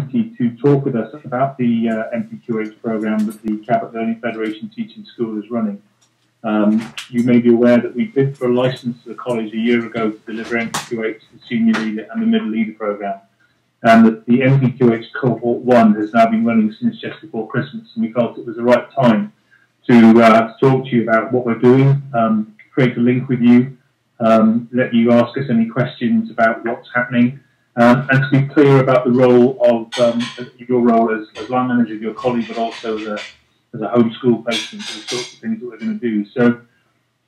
opportunity to talk with us about the MPQH program that the Cabot Learning Federation Teaching School is running. You may be aware that we bid for a license to the college a year ago to deliver MPQH, the Senior Leader and the Middle Leader program, and that the MPQH Cohort 1 has now been running since just before Christmas, and we felt it was the right time to talk to you about what we're doing, create a link with you, let you ask us any questions about what's happening, and to be clear about the role of your role as line manager of your colleague, but also as a homeschool placement, the sorts of things that we're going to do. So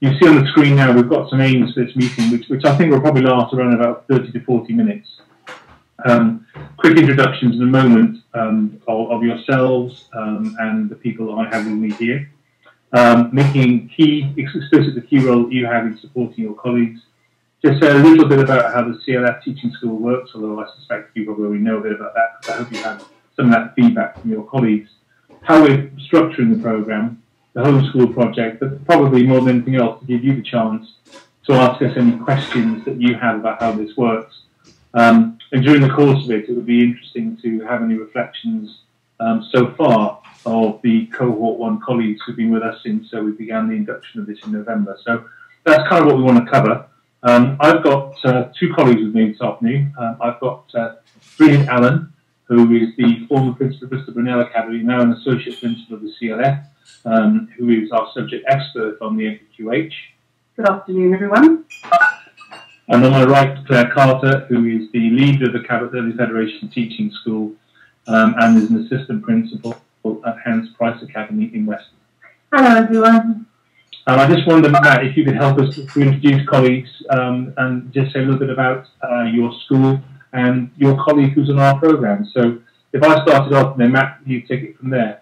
you see on the screen now we've got some aims for this meeting, which I think will probably last around about 30 to 40 minutes. Quick introductions in a moment of yourselves and the people that I have with me here. Making explicit the key role that you have in supporting your colleagues. Just say a little bit about how the CLF Teaching School works, although I suspect you probably already know a bit about that, because I hope you have some of that feedback from your colleagues. How we're structuring the programme, the homeschool project, but probably more than anything else to give you the chance to ask us any questions that you have about how this works. And during the course of it, it would be interesting to have any reflections so far of the Cohort 1 colleagues who've been with us since we began the induction of this in November. So that's kind of what we want to cover. I've got two colleagues with me this afternoon. I've got brilliant Alan, who is the former principal of Bristol Brunel Academy, now an associate principal of the CLF, who is our subject expert on the MPQH. Good afternoon, everyone. And on my right, Claire Carter, who is the leader of the Cabot Learning Federation Teaching School and is an assistant principal at Hans Price Academy in Weston. Hello, everyone. I just wondered, Matt, if you could help us to introduce colleagues and just say a little bit about your school and your colleague who's on our programme. So if I started off, then Matt, you take it from there.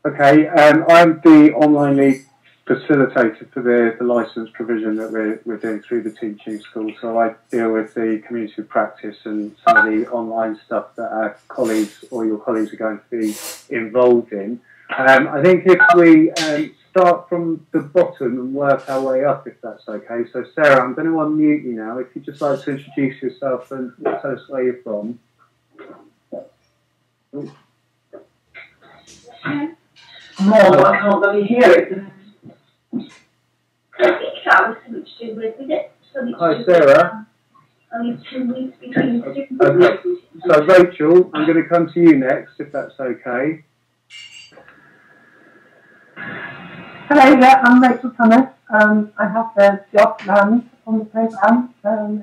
Okay, I'm the online lead facilitator for the licence provision that we're doing through the teaching school. So I deal with the community of practice and some of the online stuff that our colleagues or your colleagues are going to be involved in. I think if we start from the bottom and work our way up, if that's okay. So Sarah, I'm going to unmute you now. If you'd just like to introduce yourself and tell us where you're from. More, I can't really hear it. I think that was something to do with it. Hi, Sarah. Only 2 weeks between students. Okay. So Rachel, I'm going to come to you next, if that's okay. Hello, yeah, I'm Rachel Thomas. I have the job land on the programme.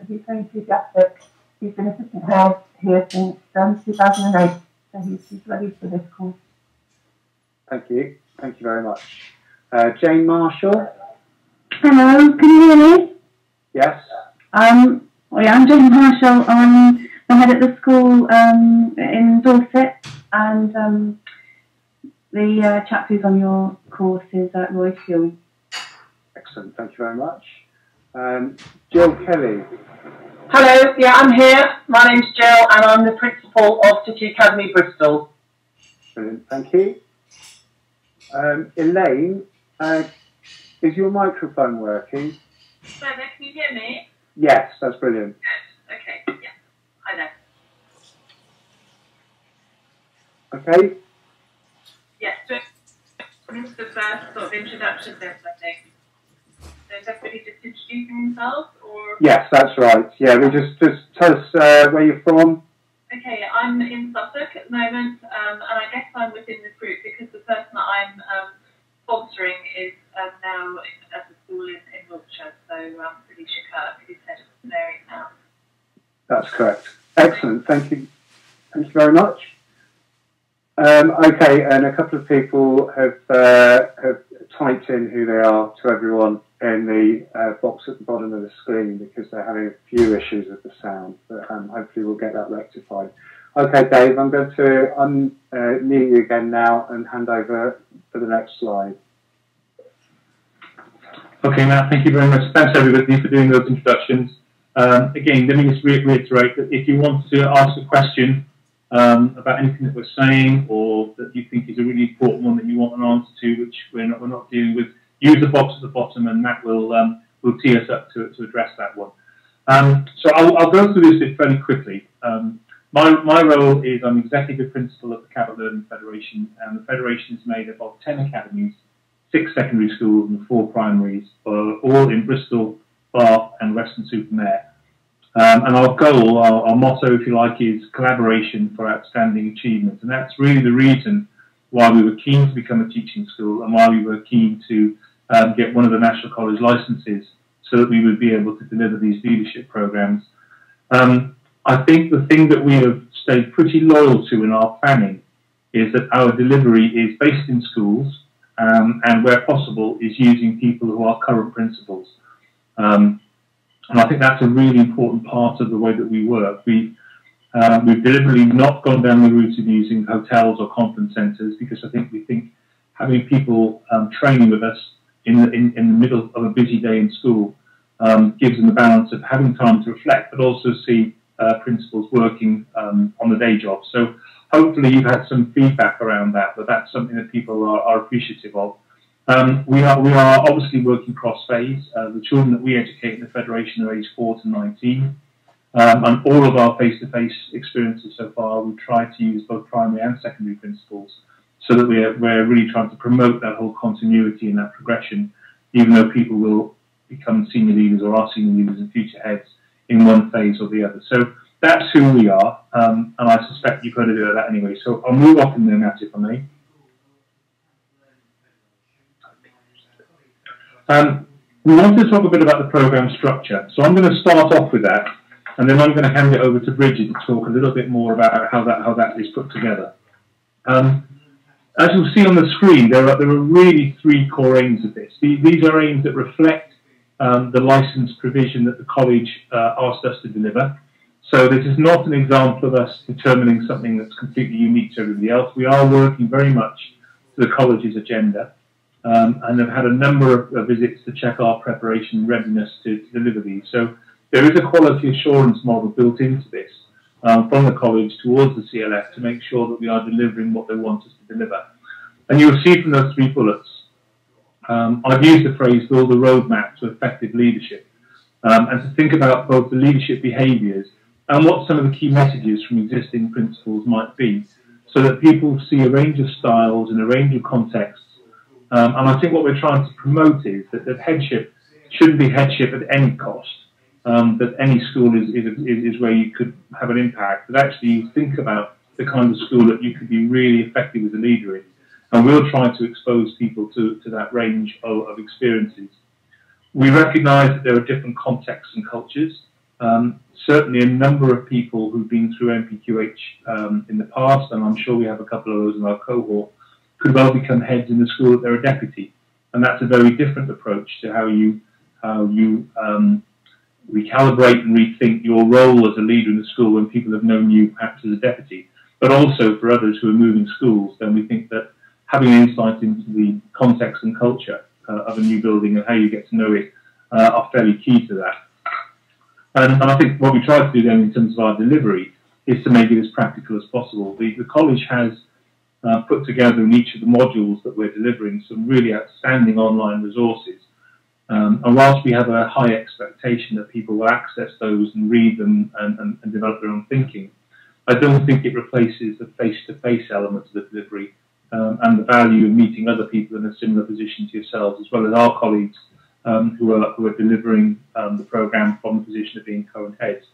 He's very enthusiastic. He's been assistant head here since 2008, so he's ready for this course. Thank you. Thank you very much. Jane Marshall. Hello, can you hear me? Yes. I'm Jane Marshall. I'm the head at the school in Dorset, and the chap who's on your course is Roy Fuel. Excellent, thank you very much. Jill Kelly. Hello, yeah, I'm here. My name's Jill, and I'm the principal of City Academy Bristol. Brilliant, thank you. Elaine, is your microphone working? Can you hear me? Yes, that's brilliant. Good. Okay, yeah. Hi there. Okay. Yes, so this is the first sort of introduction bit, I think. So is everybody just introducing themselves, or? Yes, that's right. Yeah, we just tell us where you're from. Okay, I'm in Suffolk at the moment, and I guess I'm within this group because the person that I'm sponsoring is now at the school in Wiltshire, so Felicia Kirk, who's head of the area now. That's correct. Excellent. Thank you. Thank you very much. Okay, and a couple of people have typed in who they are to everyone in the box at the bottom of the screen because they're having a few issues with the sound, but hopefully we'll get that rectified. Okay, Dave, I'm going to unmute you again now and hand over for the next slide. Okay, Matt, thank you very much. Thanks everybody for doing those introductions. Again, let me just reiterate that if you want to ask a question about anything that we're saying or that you think is a really important one that you want an answer to, which we're not dealing with, use the box at the bottom and Matt will tee us up to address that one. So I'll go through this bit fairly quickly. My role is I'm executive principal of the Capital Learning Federation, and the federation is made up of 10 academies, 6 secondary schools and 4 primaries, all in Bristol, Bath and Weston-super-Mare. And our goal, our motto, if you like, is collaboration for outstanding achievement. And that's really the reason why we were keen to become a teaching school and why we were keen to get one of the National College licenses so that we would be able to deliver these leadership programs. I think the thing that we have stayed pretty loyal to in our planning is that our delivery is based in schools and where possible is using people who are current principals. And I think that's a really important part of the way that we work. We've deliberately not gone down the route of using hotels or conference centres because we think having people training with us in the middle of a busy day in school gives them the balance of having time to reflect, but also see principals working on the day job. So hopefully you've had some feedback around that, but that's something that people are appreciative of. We are obviously working cross-phase. The children that we educate in the Federation are aged 4 to 19. And all of our face-to-face experiences so far, we've tried to use both primary and secondary principals so that we're really trying to promote that whole continuity and that progression, even though people will become senior leaders or are senior leaders and future heads in one phase or the other. So that's who we are, and I suspect you've heard a bit of that anyway. So I'll move off in there, Matt, if I may. We wanted to talk a bit about the programme structure. So I'm going to start off with that, and then I'm going to hand it over to Bridget to talk a little bit more about how that is put together. As you'll see on the screen, there are really 3 core aims of this. These are aims that reflect the licence provision that the college asked us to deliver. So this is not an example of us determining something that's completely unique to everybody else. We are working very much to the college's agenda and have had a number of visits to check our preparation and readiness to deliver these. So there is a quality assurance model built into this from the college towards the CLF to make sure that we are delivering what they want us to deliver. And you'll see from those 3 bullets, I've used the phrase build a roadmap to effective leadership and to think about both the leadership behaviours and what some of the key messages from existing principles might be so that people see a range of styles and a range of contexts. And I think what we're trying to promote is that headship shouldn't be headship at any cost, that any school is where you could have an impact, that actually you think about the kind of school that you could be really effective as a leader in. And we'll try to expose people to that range of experiences. We recognise that there are different contexts and cultures. Certainly a number of people who've been through MPQH in the past, and I'm sure we have a couple of those in our cohort, could well become heads in the school that they're a deputy. And that's a very different approach to how you recalibrate and rethink your role as a leader in the school when people have known you perhaps as a deputy. But also for others who are moving schools, then we think that having insight into the context and culture of a new building and how you get to know it are fairly key to that. And I think what we try to do then in terms of our delivery is to make it as practical as possible. The college has put together in each of the modules that we're delivering some really outstanding online resources. And whilst we have a high expectation that people will access those and read them and develop their own thinking, I don't think it replaces the face-to-face element of the delivery and the value of meeting other people in a similar position to yourselves, as well as our colleagues who are delivering the programme from the position of being current heads.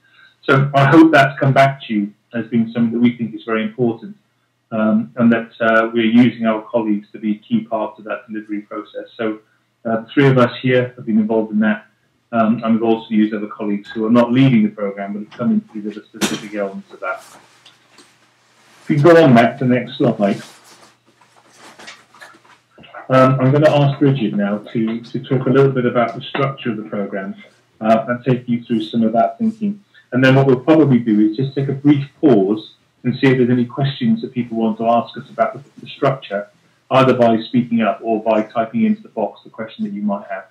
So I hope that's come back to you as being something that we think is very important and that we're using our colleagues to be key parts of that delivery process. So the 3 of us here have been involved in that, and we've also used other colleagues who are not leading the programme but have come in to deliver specific elements of that. If you go on back to the next slide. I'm going to ask Bridget now to talk a little bit about the structure of the programme and take you through some of that thinking. And then what we'll probably do is just take a brief pause and see if there's any questions that people want to ask us about the structure, either by speaking up or by typing into the box the question that you might have.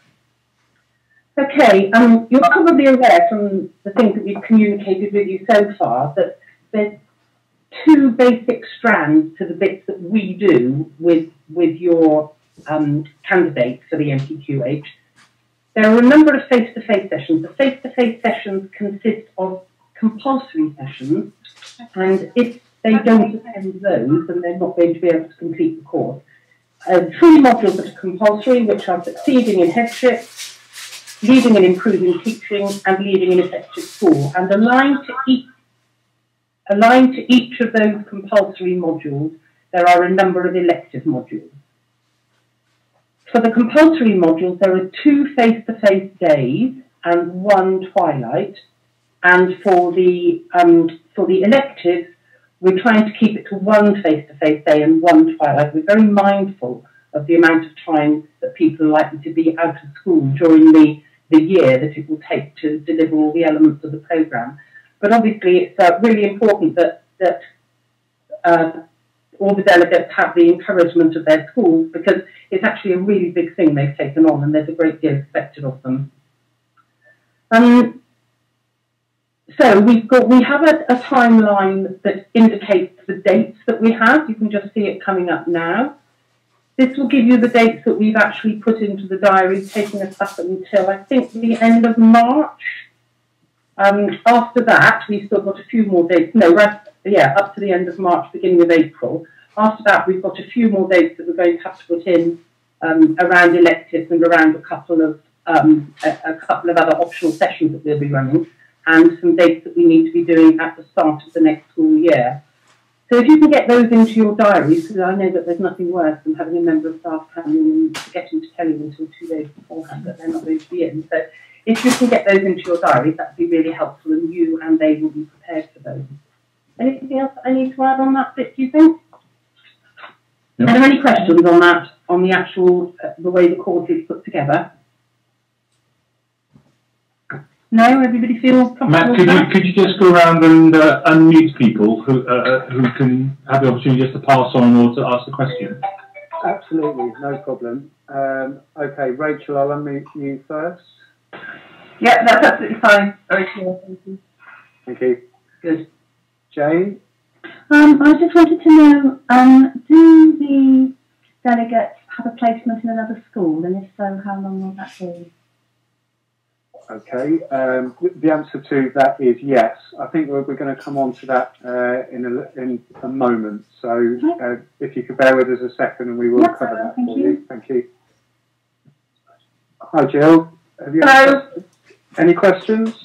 Okay, you're probably aware from the things that we've communicated with you so far that there's 2 basic strands to the bits that we do with your candidates for the MPQH. There are a number of face-to-face sessions. The face-to-face sessions consist of compulsory sessions And if they don't attend those, then they're not going to be able to complete the course. 3 modules that are compulsory, which are succeeding in headship, leading and improving teaching, and leading an effective school. And aligned to each of those compulsory modules, there are a number of elective modules. For the compulsory modules, there are 2 face-to-face days and 1 twilight. And for the electives, we're trying to keep it to 1 face-to-face day and 1 twilight. We're very mindful of the amount of time that people are likely to be out of school during the year that it will take to deliver all the elements of the programme. But obviously, it's really important that all the delegates have the encouragement of their schools, because it's actually a really big thing they've taken on, and there's a great deal expected of them. So we have a timeline that indicates the dates that we have. You can just see it coming up now. This will give you the dates that we've actually put into the diary, taking us up until, I think, the end of March. After that, we've still got a few more dates. No, up to the end of March, beginning of April. After that, we've got a few more dates that we're going to have to put in around electives and around a couple of other optional sessions that we'll be running, and some dates that we need to be doing at the start of the next school year. So if you can get those into your diaries, because I know that there's nothing worse than having a member of staff coming and forgetting to tell you until 2 days beforehand that they're not going to be in. So if you can get those into your diaries, that would be really helpful, and you and they will be prepared for those. Anything else I need to add on that bit, do you think? Yep. Are there any questions on that, on the actual, the way the course is put together? No, everybody feels comfortable. Matt, could you just go around and unmute people who can have the opportunity just to pass on or to ask the question? Absolutely, no problem. Okay, Rachel, I'll unmute you first. Yeah, that's absolutely fine. Very clear, thank you. Thank you. Good. Jane? I just wanted to know, do the delegates have a placement in another school, and if so, how long will that be? Okay, the answer to that is yes. I think we're going to come on to that in a moment. So if you could bear with us a second, and we will cover that for you. Thank you. Hi, Jill. Have you any questions?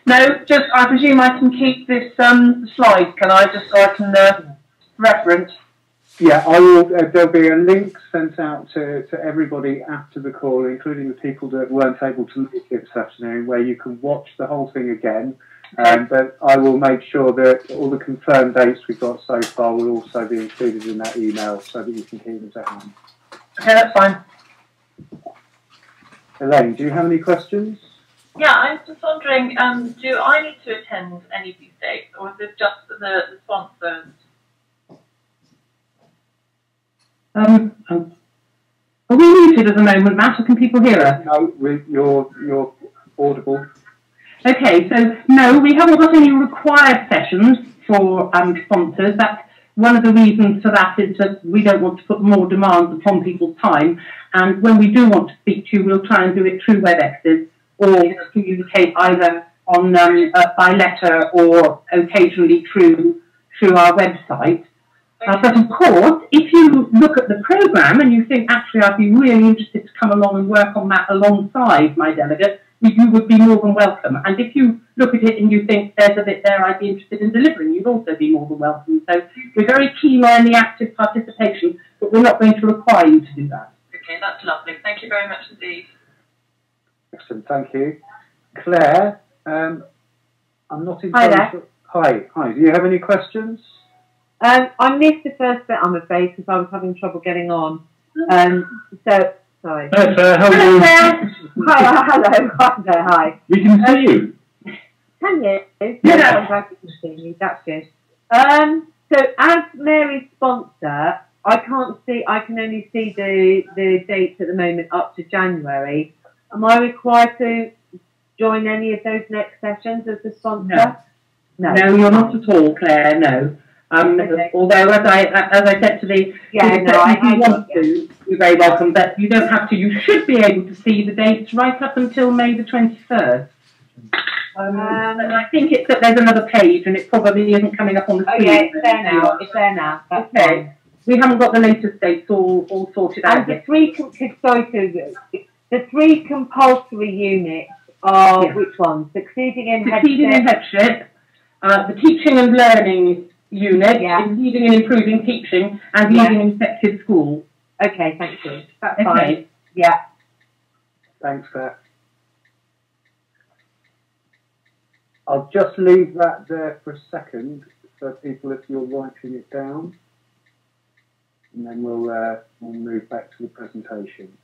No, just I presume I can keep this slide, can I, just so I can reference? Yeah, I will. There'll be a link sent out to everybody after the call, including the people that weren't able to make it this afternoon, where you can watch the whole thing again. But I will make sure that all the confirmed dates we've got so far will also be included in that email, so that you can keep them at hand. Okay, that's fine. Elaine, do you have any questions? Yeah, I was just wondering, do I need to attend any of these dates, or is it just the sponsors? Are we muted at the moment, Matt, or can people hear us? No, you're audible. Okay, so no, we haven't got any required sessions for sponsors. That's one of the reasons for that is that we don't want to put more demands upon people's time. And when we do want to speak to you, we'll try and do it through WebExes or communicate either on by letter or occasionally through our website. But of course, if you look at the programme and you think, actually, I'd be really interested to come along and work on that alongside my delegate, you would be more than welcome. And if you look at it and you think there's a bit there I'd be interested in delivering, you'd also be more than welcome. So we're very keen on the active participation, but we're not going to require you to do that. Okay, that's lovely. Thank you very much indeed. Excellent, thank you. Claire, I'm not entirely sure. Hi. Do you have any questions? I missed the first bit, I'm afraid, because I was having trouble getting on. So, sorry. Hi, Claire, how are you? Hi. We can see you. Can you? Yeah. I'm glad you can see me. That's good. So, as Mary's sponsor, I can only see the dates at the moment up to January. Am I required to join any of those next sessions as a sponsor? No, you're not at all, Claire, no. Okay. Although, as I said to if you want to, you're very welcome, but you don't have to. You should be able to see the dates right up until May the 23rd. And I think it's that there's another page and it probably isn't coming up on the screen. Oh yeah, it's there now. It's there now. That's okay. fine. We haven't got the latest dates all sorted out And the yet. the three compulsory units are which ones? Succeeding in headship, the teaching and learning unit, in leading and improving teaching, and leading an effective school. Okay, thank you. That's fine. Yeah. Thanks, Claire. I'll just leave that there for a second for people if you're writing it down, and then we'll move back to the presentation.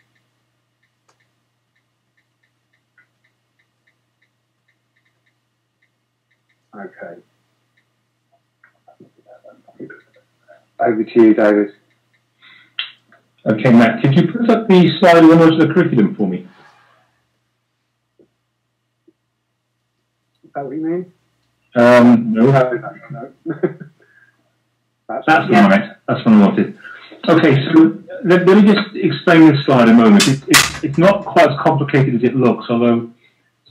Okay. Over to you, David. Okay, Matt, could you put up the slide of the modular curriculum for me? Is that what you mean? No. No. That's right. That's what I wanted. Okay, so let me just explain this slide a moment. It's not quite as complicated as it looks, although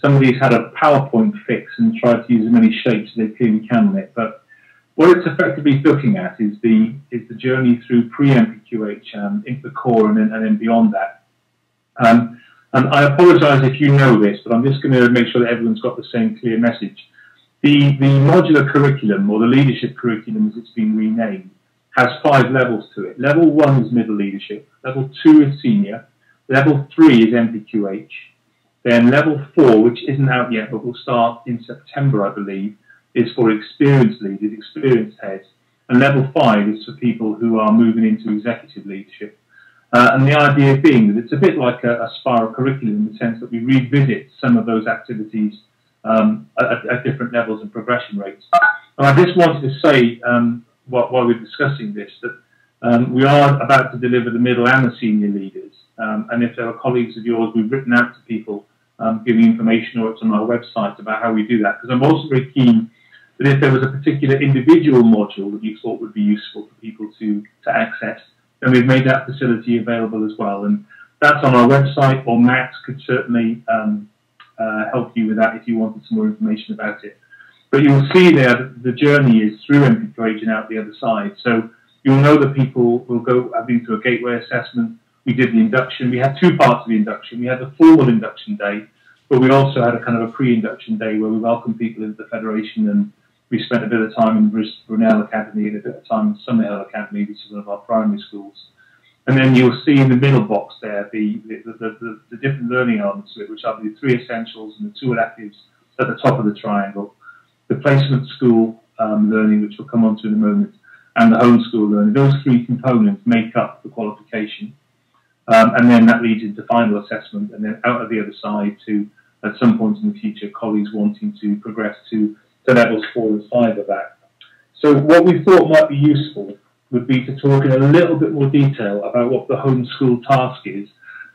somebody's had a PowerPoint fix and tried to use as many shapes as they clearly can on it. But what it's effectively looking at is the journey through pre-MPQH into the core and then beyond that. And I apologise if you know this, but I'm just going to make sure that everyone's got the same clear message. The modular curriculum, or the leadership curriculum as it's been renamed, has 5 levels to it. Level 1 is middle leadership, level 2 is senior, level 3 is MPQH, then level 4, which isn't out yet but will start in September, I believe, is for experienced leaders, experienced heads, and level 5 is for people who are moving into executive leadership. And the idea being that it's a bit like a spiral curriculum in the sense that we revisit some of those activities at different levels and progression rates. And I just wanted to say, while we're discussing this, that we are about to deliver the middle and the senior leaders. And if there are colleagues of yours, we've written out to people giving information, or it's on our website about how we do that. Because I'm also very keen that if there was a particular individual module that you thought would be useful for people to access, then we've made that facility available as well. And that's on our website, or Matt could certainly help you with that if you wanted some more information about it. But you'll see there that the journey is through MPQH and out the other side. So you'll know that people will have been through a gateway assessment. We did the induction. We had 2 parts of the induction. We had the formal induction day, but we also had a kind of a pre-induction day where we welcomed people into the Federation, and we spent a bit of time in Brunel Academy and a bit of time in Summerhill Academy, which is one of our primary schools. And then you'll see in the middle box there the different learning elements of it, which are the 3 essentials and the 2 electives at the top of the triangle, the placement school learning, which we'll come on to in a moment, and the homeschool learning. Those 3 components make up the qualification. And then that leads into final assessment, and then out of the other side to, at some point in the future, colleagues wanting to progress to levels 4 and 5 of that. So what we thought might be useful would be to talk in a little bit more detail about what the homeschool task is,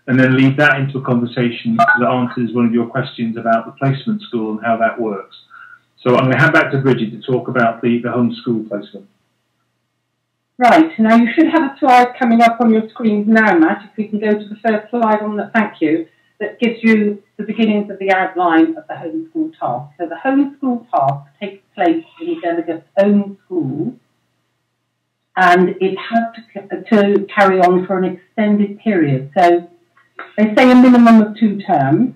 and then lead that into a conversation that answers one of your questions about the placement school and how that works. So I'm going to hand back to Bridget to talk about the homeschool placement. Right, now you should have a slide coming up on your screens now, Matt, if we can go to the first slide on the thank you, that gives you the beginnings of the outline of the homeschool task. So the homeschool task takes place in the delegate's own school, and it has to carry on for an extended period. So they say a minimum of 2 terms.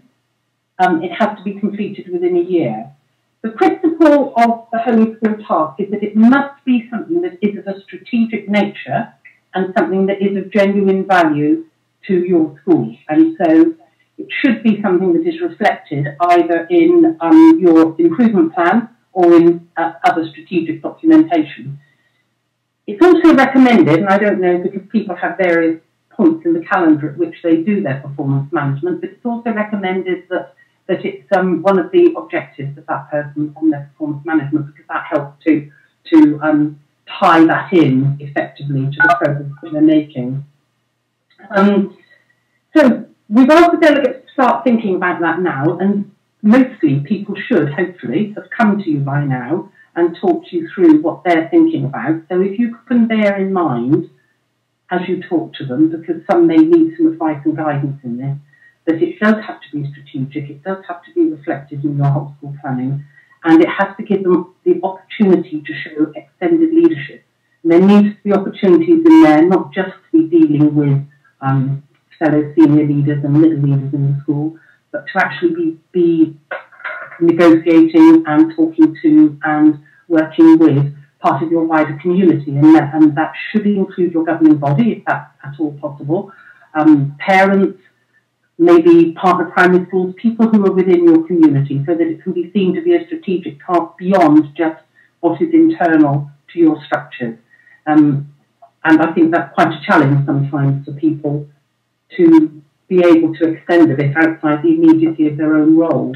It has to be completed within a year. The principle of the homeschool task is that it must be something that is of a strategic nature and something that is of genuine value to your school. And so it should be something that is reflected either in your improvement plan or in other strategic documentation. It's also recommended, and I don't know because people have various points in the calendar at which they do their performance management, but it's also recommended that it's one of the objectives of that person on their performance management, because that helps to tie that in effectively to the progress that they're making. So we've asked the delegates to start thinking about that now, and mostly people should hopefully have come to you by now and talked you through what they're thinking about. So if you can bear in mind as you talk to them, because some may need some advice and guidance in this, that it does have to be strategic, it does have to be reflected in your whole school planning, and it has to give them the opportunity to show extended leadership. And there needs to be opportunities in there, not just to be dealing with fellow senior leaders and middle leaders in the school, but to actually be negotiating and talking to and working with part of your wider community, and that should include your governing body, if that's at all possible, parents, maybe partner primary schools, people who are within your community, so that it can be seen to be a strategic task beyond just what is internal to your structures. And I think that's quite a challenge sometimes for people to be able to extend a bit outside the immediacy of their own role.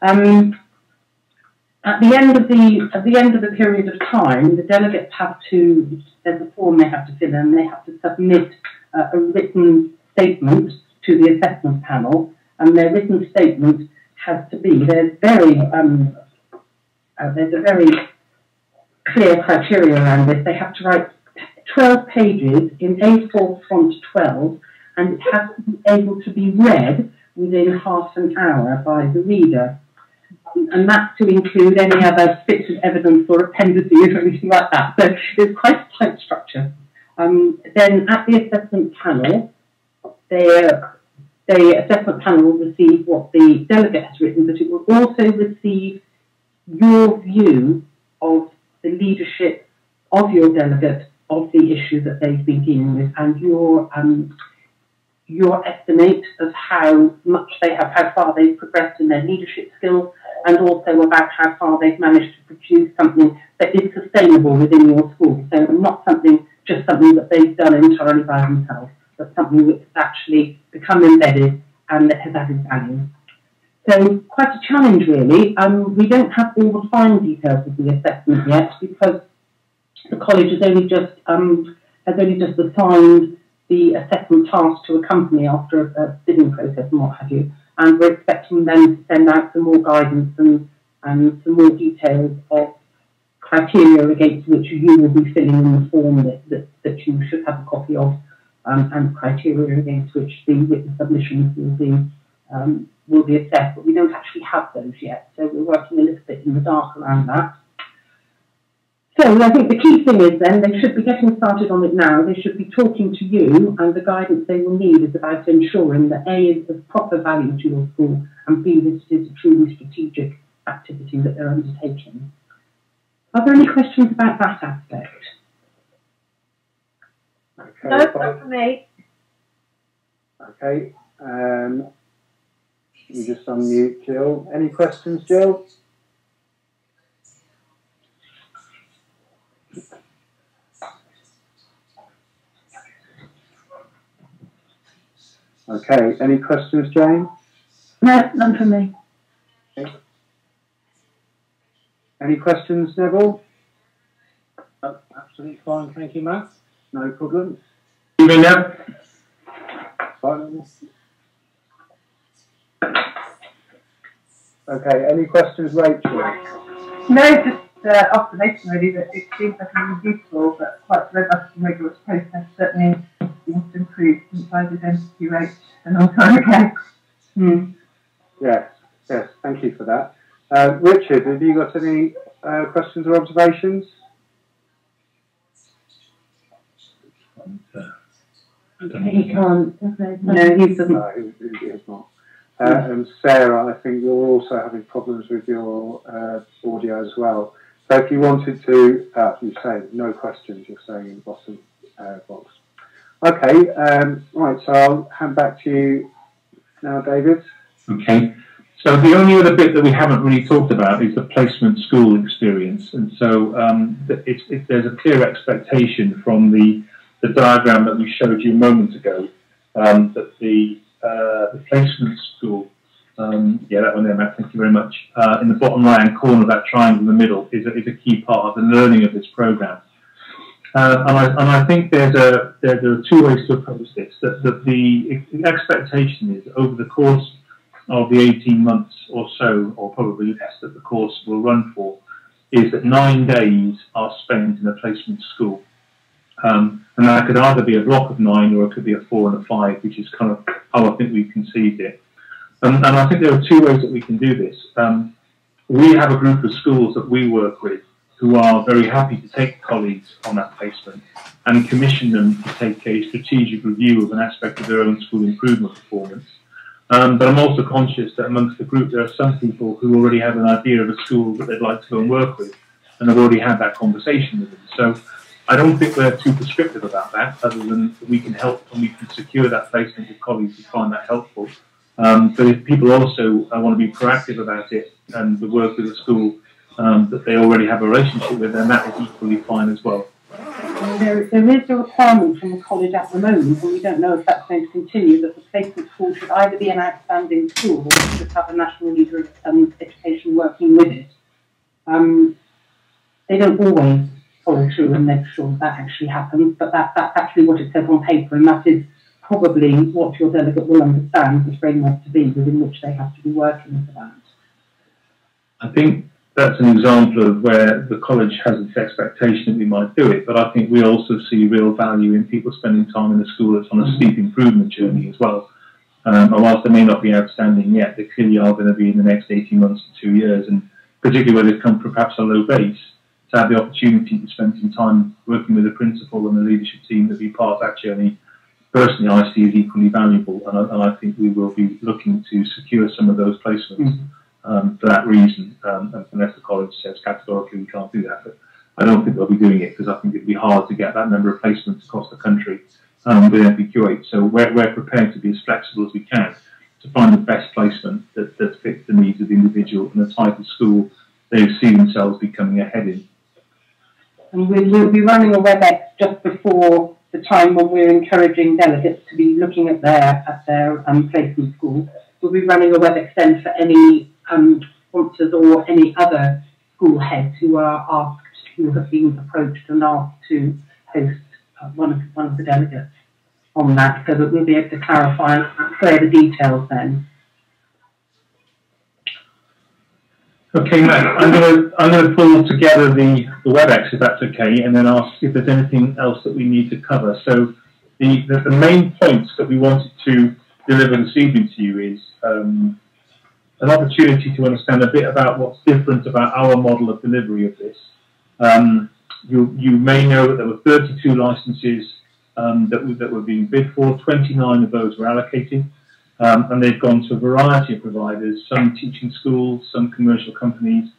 At the end of the period of time, the delegates have to, there's a form they have to fill in, they have to submit a written statement to the assessment panel, and their written statement has to be, there's a very clear criteria around this. They have to write 12 pages in A4 font 12, and it has to be able to be read within half an hour by the reader. And that's to include any other bits of evidence or appendices or anything like that. So it's quite a tight structure. Then at the assessment panel, the assessment panel will receive what the delegate has written, but it will also receive your view of the leadership of your delegate of the issue that they've been dealing with, and your estimate of how much they have, how far they've progressed in their leadership skills, and also about how far they've managed to produce something that is sustainable within your school. So not just something that they've done entirely by themselves, but something which has actually become embedded and that has added value. So quite a challenge, really. We don't have all the fine details of the assessment yet, because the college has only just assigned the assessment task to a company after a bidding process and what have you. And we're expecting them to send out some more guidance and some more details of criteria against which you will be filling in the form that you should have a copy of, and criteria against which the written submissions will be assessed. But we don't actually have those yet, so we're working a little bit in the dark around that. So I think the key thing is then they should be getting started on it now. They should be talking to you, and the guidance they will need is about ensuring that A is of proper value to your school, and B, this is a truly strategic activity that they're undertaking. Are there any questions about that aspect? Okay, no, not for me. Okay. You just unmute Jill. Any questions, Jill? Okay, any questions, Jane? No, none from me. Okay. Any questions, Neville? Oh, absolutely fine, thank you, Matt. No problem. Even now? Fine. Okay, any questions, Rachel? No, just observation really, that it seems like a really useful but quite robust and rigorous process. Certainly seems to improve since I did MPQH a long time ago. Yes, thank you for that. Richard, have you got any questions or observations? He can't. No, he doesn't. No, he is not. And Sarah, I think you're also having problems with your audio as well. So if you wanted to, you say no questions, you're saying in the bottom box. Okay, right, so I'll hand back to you now, David. Okay, so the only other bit that we haven't really talked about is the placement school experience. And so there's a clear expectation from the diagram that we showed you a moment ago, that the placement school, yeah, that one there, Matt, thank you very much, in the bottom right-hand corner of that triangle in the middle is a key part of the learning of this programme. And I think there are two ways to approach this. That the expectation is over the course of the 18 months or so, or probably less, that the course will run for, is that 9 days are spent in a placement school. And that could either be a block of 9 or it could be a 4 and a 5, which is kind of how I think we conceived it. And I think there are 2 ways that we can do this. We have a group of schools that we work with who are very happy to take colleagues on that placement and commission them to take a strategic review of an aspect of their own school improvement performance. But I'm also conscious that amongst the group there are some people who already have an idea of a school that they'd like to go and work with, and have already had that conversation with them. So I don't think we're too prescriptive about that, other than we can help and we can secure that placement with colleagues who find that helpful. But if people also want to be proactive about it and work with a school that they already have a relationship with, then that is equally fine as well. There is a requirement from the college at the moment, and we don't know if that's going to continue, that the placement school should either be an outstanding school or just have a national leader of education working with it. They don't always follow through and make sure that actually happens, but that's actually what it says on paper, and that is probably what your delegate will understand the framework to be within which they have to be working for that. I think that's an example of where the college has its expectation that we might do it, but I think we also see real value in people spending time in the school that's on a steep improvement journey as well. And whilst they may not be outstanding yet, they clearly are going to be in the next 18 months to 2 years, and particularly where they've come from perhaps a low base, to have the opportunity to spend some time working with the principal and the leadership team to be part of that journey, personally I see as equally valuable, and I think we will be looking to secure some of those placements for that reason, unless the college says categorically we can't do that. But I don't think they'll be doing it, because I think it'd be hard to get that number of placements across the country with NPQ8. So we're prepared to be as flexible as we can to find the best placement that fits the needs of the individual and the type of school they see themselves becoming ahead in. And we'll be running a WebEx just before the time when we're encouraging delegates to be looking at their placement school. We'll be running a WebEx then for any sponsors or any other school heads who have been approached and asked to host one of the delegates on that, so that we'll be able to clarify and clear the details then. Okay, Matt, I'm going to pull together the WebEx, if that's okay, and then ask if there's anything else that we need to cover. So the main points that we wanted to deliver this evening to you is an opportunity to understand a bit about what's different about our model of delivery of this. You may know that there were 32 licences that were being bid for. 29 of those were allocated. And they've gone to a variety of providers, some teaching schools, some commercial companies.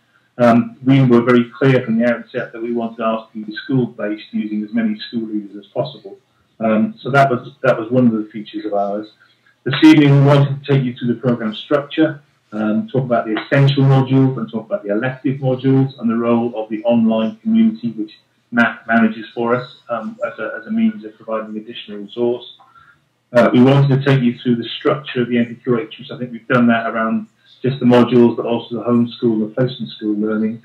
We were very clear from the outset that we wanted ours to be school-based, using as many school leaders as possible. So that was one of the features of ours. This evening we wanted to take you through the programme structure, talk about the essential modules and talk about the elective modules and the role of the online community, which Matt manages for us as a means of providing additional resource. We wanted to take you through the structure of the NPQ8, which I think we've done that around just the modules, but also the homeschool, the placement school learning,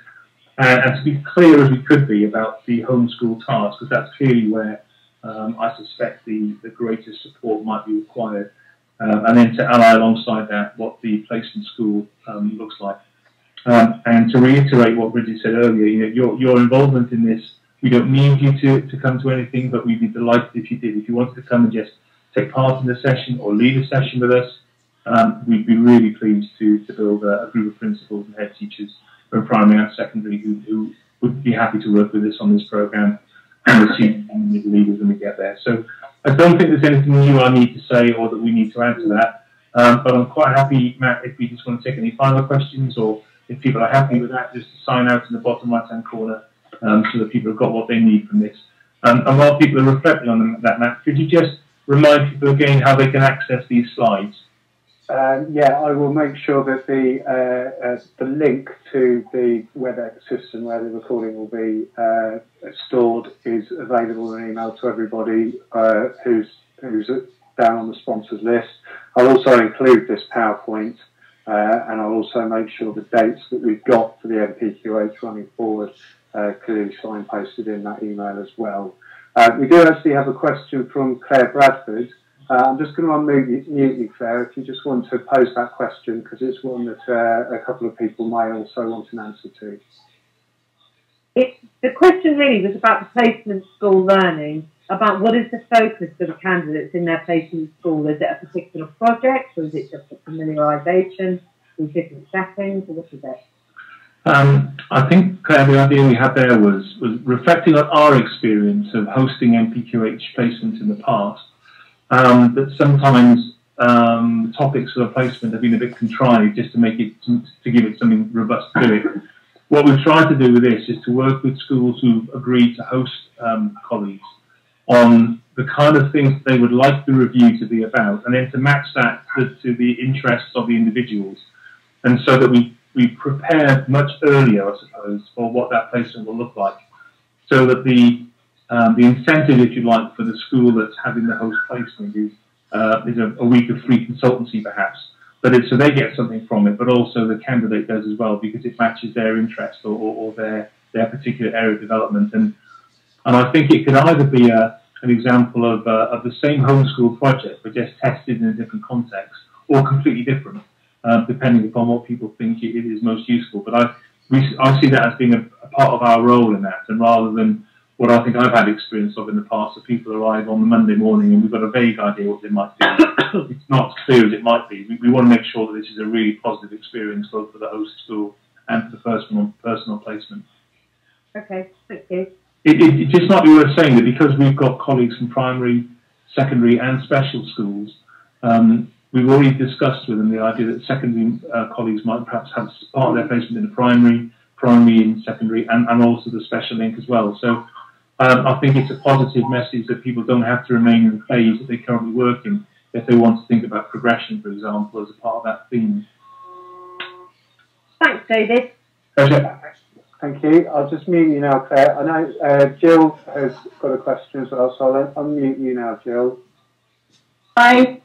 and to be clear as we could be about the homeschool task, because that's clearly where I suspect the greatest support might be required, and then to ally alongside that what the placement school looks like. And to reiterate what Bridget said earlier, your involvement in this, we don't need you to come to anything, but we'd be delighted if you did. If you wanted to come and just take part in the session or lead a session with us, we'd be really pleased to build a group of principals and head teachers from primary and secondary who would be happy to work with us on this programme and the senior leaders when we get there. So I don't think there's anything new I need to say or that we need to add to that, but I'm quite happy, Matt, if we just want to take any final questions, or if people are happy with that, just to sign out in the bottom right-hand corner so that people have got what they need from this. And while people are reflecting on that, Matt, could you just remind people again how they can access these slides? Yeah, I will make sure that the link to the WebEx system where the recording will be stored is available in an email to everybody who's down on the sponsors list. I'll also include this PowerPoint, and I'll also make sure the dates that we've got for the NPQ8 running forward clearly signposted in that email as well. We do actually have a question from Claire Bradford. I'm just going to unmute you, Claire, if you just want to pose that question, because it's one that a couple of people may also want an answer to. The question really was about the placement school learning, about what is the focus for the candidates in their placement school. Is it a particular project, or is it just a familiarisation with different settings, or what is it? I think the idea we had there was reflecting on our experience of hosting MPQH placements in the past, that sometimes topics of a placement have been a bit contrived just to make it, to give it something robust to it. What we've tried to do with this is to work with schools who've agreed to host colleagues on the kind of things they would like the review to be about, and then to match that to the interests of the individuals, and so that we prepare much earlier, I suppose, for what that placement will look like, so that the incentive, if you like, for the school that's having the host placement is a week of free consultancy, perhaps. But so they get something from it, but also the candidate does as well, because it matches their interest or their particular area of development. And I think it could either be an example of the same homeschool project, but just tested in a different context, or completely different, depending upon what people think it is most useful. But I see that as being a part of our role in that, and rather than what I think I've had experience of in the past, that people arrive on the Monday morning and we've got a vague idea what they might do. It's not as clear as it might be. We want to make sure that this is a really positive experience both for the host school and for the personal placement. Okay, thank you. It just might be worth saying that because we've got colleagues from primary, secondary and special schools, we've already discussed with them the idea that secondary colleagues might perhaps have part of their placement in the primary in secondary, and also the special link as well. So I think it's a positive message that people don't have to remain in the phase that they're currently working if they want to think about progression, for example, as a part of that theme. Thanks, David. Okay. Thank you. I'll just mute you now, Claire. I know Jill has got a question as well, so I'll unmute you now, Jill. Hi.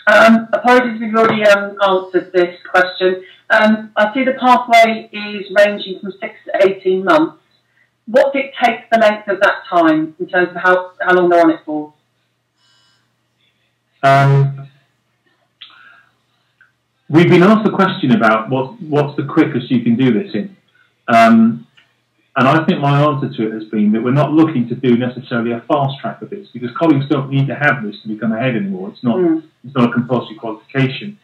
Apologies if you've already answered this question. I see the pathway is ranging from 6 to 18 months. What dictates the length of that time in terms of how long they're on it for? We've been asked the question about what's the quickest you can do this in. And I think my answer to it has been that we're not looking to do necessarily a fast track of this, because colleagues don't need to have this to become a head anymore. It's not a compulsory qualification.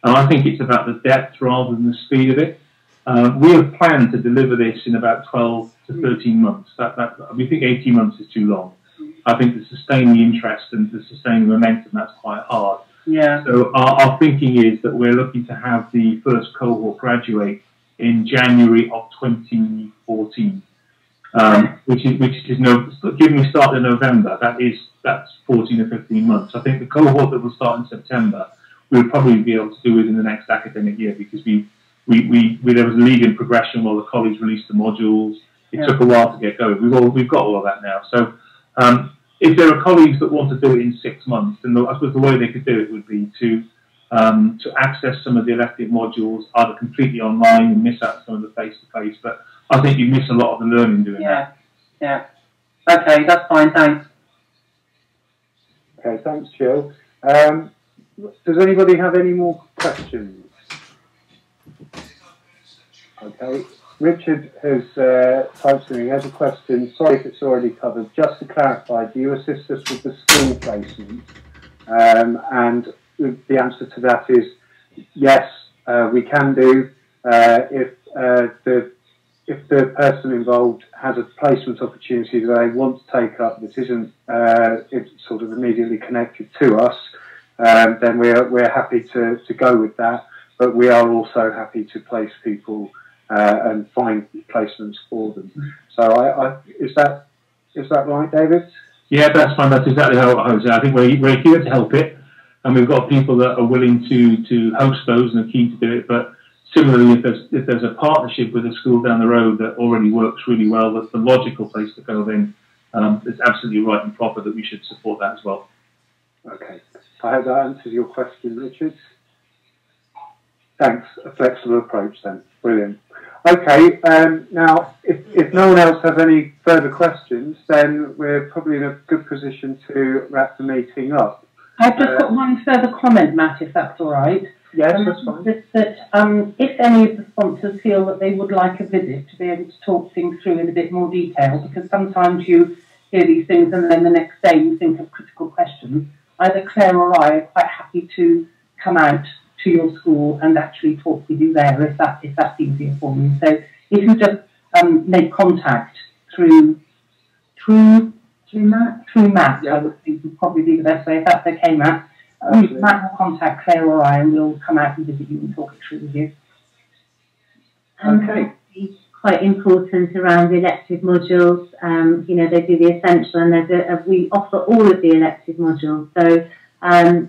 And I think it's about the depth rather than the speed of it. We have planned to deliver this in about 12 to 13 months. We think 18 months is too long. I think to sustain the interest and to sustain the momentum, that's quite hard. Yeah. So our thinking is that we're looking to have the first cohort graduate in January of 2014, which is given we start in November, that's 14 or 15 months. I think the cohort that will start in September, we'll probably be able to do within the next academic year, because there was a lead in progression while the college released the modules. It took a while to get going. We've got all of that now. So if there are colleagues that want to do it in 6 months, then I suppose the way they could do it would be to access some of the elective modules either completely online and miss out some of the face-to-face. But I think you miss a lot of the learning doing that. Yeah. Okay, that's fine. Thanks. Okay, thanks, Jill. Does anybody have any more questions? Okay. Richard has typed to me. He has a question. Sorry if it's already covered. Just to clarify, do you assist us with the school placement? And the answer to that is yes, we can do. If the person involved has a placement opportunity that they want to take up that isn't it's sort of immediately connected to us, then we're happy to go with that. But we are also happy to place people and find placements for them. So is that right, David? Yeah, that's fine. That's exactly how I was. I think we're here to help it, and we've got people that are willing to host those and are keen to do it. But similarly, if there's a partnership with a school down the road that already works really well, that's the logical place to go. Then it's absolutely right and proper that we should support that as well. Okay, I hope that answers your question, Richard. Thanks. A flexible approach then. Brilliant. Okay, now, if no one else has any further questions, then we're probably in a good position to wrap the meeting up. I've just got one further comment, Matt, if that's all right. Yes, that's fine. Just that if any of the sponsors feel that they would like a visit to be able to talk things through in a bit more detail, because sometimes you hear these things and then the next day you think of critical questions, either Claire or I are quite happy to come out to your school and actually talk with you there if that's easier for you. So if you just make contact through Matt, Yeah. I would think would probably be the best way, if that's okay, Matt. Matt will contact Claire or I and we'll come out and visit you and talk it through with you. Okay. It's quite important around the elective modules. You know, they do the essential, and we offer all of the elective modules. So,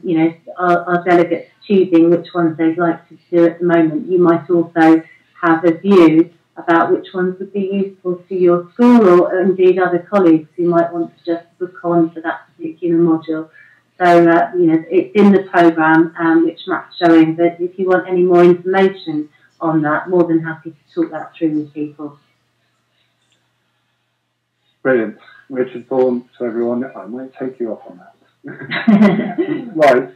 you know, our delegates choosing which ones they'd like to do at the moment. You might also have a view about which ones would be useful to your school, or indeed other colleagues who might want to just book on for that particular module. So, you know, it's in the programme, which Matt's showing, but if you want any more information on that, more than happy to talk that through with people. Brilliant. Richard Vaughan, to everyone, I might take you up on that. Right.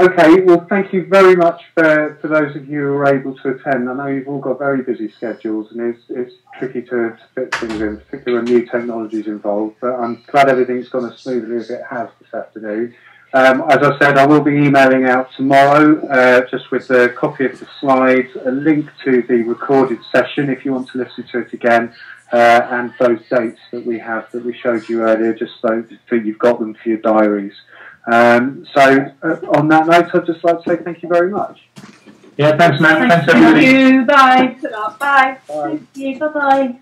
Okay, well, thank you very much for those of you who are able to attend. I know you've all got very busy schedules and it's tricky to fit things in, particularly when new technology is involved, but I'm glad everything's gone as smoothly as it has this afternoon. As I said, I will be emailing out tomorrow, just with a copy of the slides, a link to the recorded session if you want to listen to it again, and those dates that we have that we showed you earlier, just so that you've got them for your diaries. So on that note, I'd just like to say thank you very much. Yeah, thanks, Matt. Thanks, everybody. Thank you. Bye. Bye. Thank you. Bye-bye.